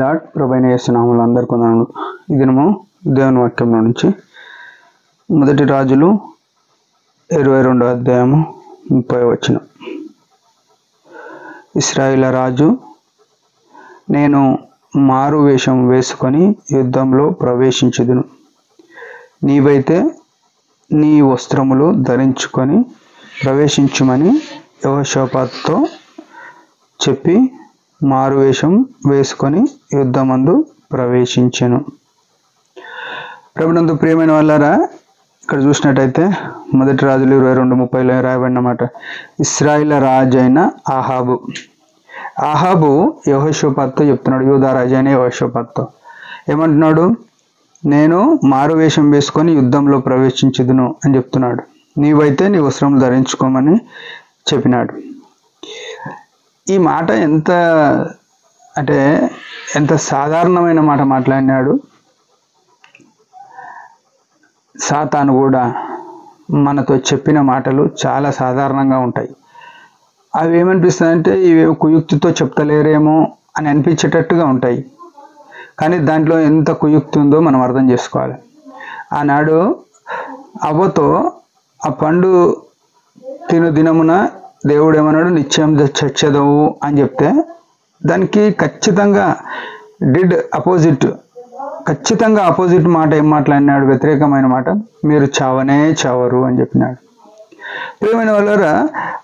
Lord. ప్రభువైన యేసు నామములో అందరికీ వందనాలు. ఈ దినము దేవుని వాక్యంలో నుంచి మొదటి రాజులు 22వ అధ్యాయము 30వ వచనం. ఇశ్రాయేలు రాజు, నేను మారు వేషం వేసుకొని యుద్ధంలో ప్రవేశించుదును, నీవైతే నీ వస్త్రములు ధరించుకొని ప్రవేశించుమని యెహోషాపాతుతో చెప్పి మారువేషం వేసుకొని యుద్ధమందు ప్రవేశించెను. ప్రభునందు ప్రియమైన వాళ్ళారా, ఇక్కడ చూసినట్టయితే మొదటి రాజులు 22:30లో రాయబడినమాట. ఇశ్రాయేలు రాజు అయిన ఆహాబు యెహోషాపాతుతో చెప్తున్నాడు, యూదా రాజు అయిన యెహోషాపాతుతో ఏమంటున్నాడు? నేను మారువేషం వేసుకొని యుద్ధంలో ప్రవేశించుదును అని చెప్తున్నాడు. నీవైతే నీ వస్త్రం ధరించుకోమని చెప్పినాడు. ఈ మాట ఎంత సాధారణమైన మాట మాట్లాడినాడు. సాతాను కూడా మనతో చెప్పిన మాటలు చాలా సాధారణంగా ఉంటాయి. అవి ఏమనిపిస్తాయంటే ఇవి కుయుక్తితో చెప్తలేరేమో అని అనిపించేటట్టుగా ఉంటాయి. కానీ దాంట్లో ఎంత కుయుక్తి ఉందో మనం అర్థం చేసుకోవాలి. ఆనాడు అవ్వతో ఆ పండు తిను దినమున దేవుడు ఏమన్నాడు? నిత్యం చచ్చెదవు అని చెప్తే దానికి ఖచ్చితంగా ఆపోజిట్ మాట ఏం మాట్లాడినాడు? వ్యతిరేకమైన మాట, మీరు చావనే చావరు అని చెప్పినాడు. ప్రియమైన వాళ్ళరా,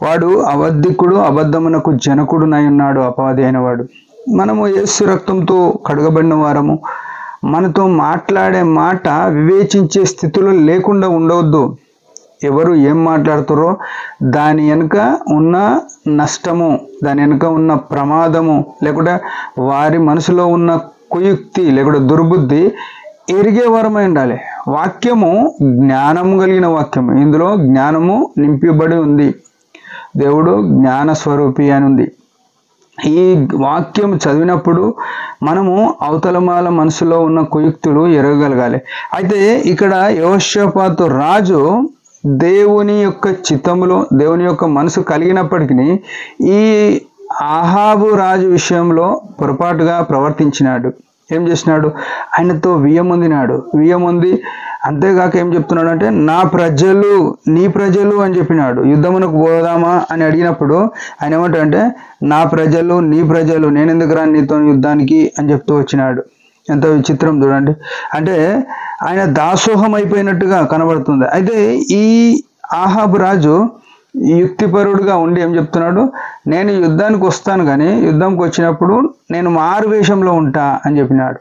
వాడు అబద్ధికుడు, అబద్ధమునకు జనకుడునై ఉన్నాడు, అపవాది అయిన వాడు. మనము యేసు రక్తంతో కడగబడిన వారము. మనతో మాట్లాడే మాట వివేచించే స్థితిలో లేకుండా ఉండవద్దు. ఎవరు ఏం మాట్లాడుతారో దాని వెనుక ఉన్న నష్టము, దాని వెనుక ఉన్న ప్రమాదము, లేకుంటే వారి మనసులో ఉన్న కుయుక్తి లేకుంటే దుర్బుద్ధి ఎరిగే వరమై ఉండాలి. వాక్యము జ్ఞానము కలిగిన వాక్యము, ఇందులో జ్ఞానము నింపబడి ఉంది. దేవుడు జ్ఞాన స్వరూపి అని ఉంది. ఈ వాక్యం చదివినప్పుడు మనము అవతలమాల మనసులో ఉన్న కుయుక్తులు ఎరగగలగాలి. అయితే ఇక్కడ యెహోషాపాతు రాజు దేవుని యొక్క చిత్తములో దేవుని యొక్క మనసు కలిగినప్పటికీ ఈ ఆహాబు రాజు విషయంలో పొరపాటుగా ప్రవర్తించినాడు. ఏం చేసినాడు? ఆయనతో వియ్యమొంది అంతేగాక ఏం చెప్తున్నాడు అంటే, నా ప్రజలు నీ ప్రజలు అని చెప్పినాడు. యుద్ధమునకు పోదామా అని అడిగినప్పుడు ఆయన ఏమంటాడంటే, నా ప్రజలు నీ ప్రజలు, నేను ఎందుకు రాను నీతో యుద్ధానికి అని చెప్తూ వచ్చినాడు. ఎంత విచిత్రం చూడండి. అంటే ఆయన దాసోహం అయిపోయినట్టుగా కనబడుతుంది. అయితే ఈ ఆహాబు రాజు యుక్తిపరుడుగా ఉండి ఏం చెప్తున్నాడు? నేను యుద్ధానికి వస్తాను, కానీ యుద్ధంకి వచ్చినప్పుడు నేను మారువేషంలో ఉంటా అని చెప్పినాడు.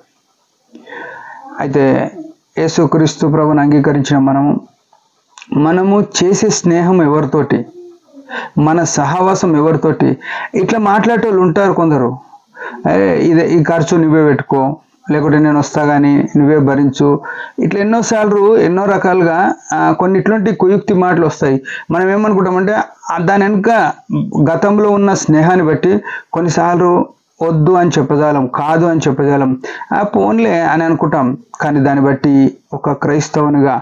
అయితే యేసుక్రీస్తు ప్రభువుని అంగీకరించిన మనము చేసే స్నేహం ఎవరితోటి, మన సహవాసం ఎవరితోటి, ఇట్లా మాట్లాడేటోళ్ళు ఉంటారు కొందరు. ఈ ఖర్చు నువ్వే పెట్టుకో, లేకుంటే నేను వస్తా కానీ నువ్వే భరించు, ఇట్లా ఎన్నోసార్లు ఎన్నో రకాలుగా కొన్ని ఇట్లాంటి కుయుక్తి మాటలు వస్తాయి. మనం ఏమనుకుంటామంటే దాని వెనుక గతంలో ఉన్న స్నేహాన్ని బట్టి కొన్నిసార్లు వద్దు అని చెప్పజాలం, కాదు అని చెప్పజాలం, పోన్లే అని అనుకుంటాం. కానీ దాన్ని బట్టి ఒక క్రైస్తవునిగా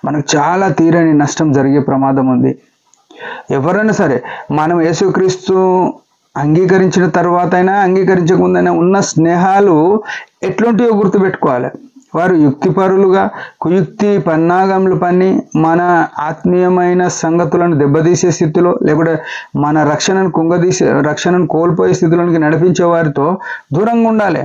మనకు చాలా తీరని నష్టం జరిగే ప్రమాదం ఉంది. ఎవరైనా సరే మనం యేసుక్రీస్తు అంగీకరించిన తర్వాత అయినా అంగీకరించక ముందైనా ఉన్న స్నేహాలు ఎట్లాంటివో గుర్తుపెట్టుకోవాలి. వారు యుక్తిపరులుగా కుయుక్తి పన్నాగములు పన్ని మన ఆత్మీయమైన సంగతులను దెబ్బతీసే స్థితిలో, లేకుంటే మన రక్షణను కోల్పోయే స్థితిలోనికి నడిపించే వారితో దూరంగా ఉండాలి.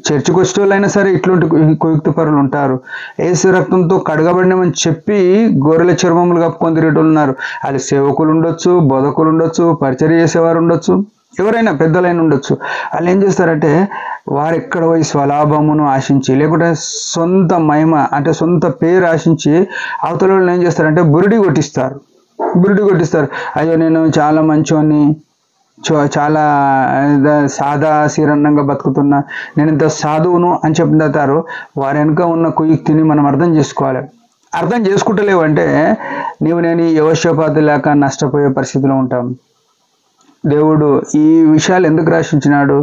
చర్చికి వచ్చేటోళ్ళైనా సరే ఇట్లాంటి కుయుక్తి పరులు ఉంటారు. యేసు రక్తంతో కడగబడినామని చెప్పి గొర్రెల చర్మములు కప్పుకొని తిరిగేటోళ్ళు ఉన్నారు. వాళ్ళు సేవకులు ఉండొచ్చు, బోధకులు ఉండొచ్చు, పరిచర్య చేసేవారు ఉండొచ్చు, ఎవరైనా పెద్దలైన ఉండొచ్చు. వాళ్ళు ఏం చేస్తారంటే వారు ఎక్కడ పోయి స్వలాభమును ఆశించి, లేకుంటే సొంత మహిమ అంటే సొంత పేరు ఆశించి అవతల వాళ్ళు ఏం చేస్తారంటే బురిడి కొట్టిస్తారు. అయ్యో నేను చాలా మంచోని, చాలా సాదా సీరణంగా బతుకుతున్నా, నేను ఇంత సాధువును అని చెప్తారు. వారి వెనుక ఉన్న కుయుక్తిని మనం అర్థం చేసుకోవాలి. అర్థం చేసుకుంటలేవంటే నేను యెహోషాపాతు లేక నష్టపోయే పరిస్థితిలో ఉంటాం. దేవుడు ఈ విషయాలు ఎందుకు రాసించినాడు?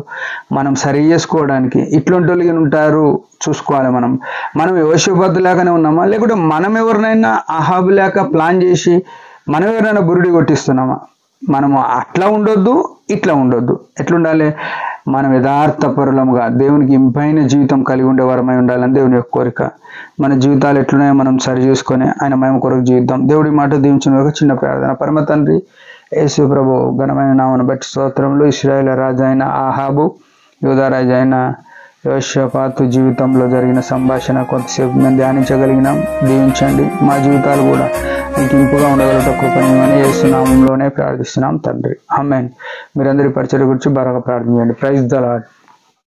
మనం సరి చేసుకోవడానికి. ఇట్లాంటి వాళ్ళు ఉంటారు, చూసుకోవాలి. మనం యెహోషాపాతు లేకనే ఉన్నామా, లేకుంటే మనం ఎవరినైనా అహాబు లేక ప్లాన్ చేసి మనం ఎవరైనా బురిడి కొట్టిస్తున్నామా? మనము అట్లా ఉండొద్దు, ఇట్లా ఉండొద్దు. ఎట్లుండాలి? మనం యథార్థపరులముగా దేవునికి ఇంపైన జీవితం కలిగి ఉండే వరమై ఉండాలని దేవుని యొక్క కోరిక. మన జీవితాలు ఎట్లున్నాయో మనం సరి చూసుకొని ఆయన మహిమ కొరకు జీవిద్దాం. దేవుడి మాట దీవించిన ఒక చిన్న ప్రార్థన. పరమ తండ్రి యేసు ప్రభు ఘనమైన నామను బట్టి స్తోత్రములు. ఇశ్రాయేలు రాజు అయిన ఆహాబు, యూదా రాజు అయిన యెహోషాపాతు జీవితంలో జరిగిన సంభాషణ కొంతసేపు మేము ధ్యానించగలిగినాం. దీవించండి. మా జీవితాలు కూడా మీకు ఇంపుగా ఉండగలట కృపణీయమని యేసు నామంలోనే ప్రార్థిస్తున్నాం తండ్రి. ఆమేన్. మీరందరి పరిచర్య గురించి బాగా ప్రార్థన చేయండి. Praise the lord.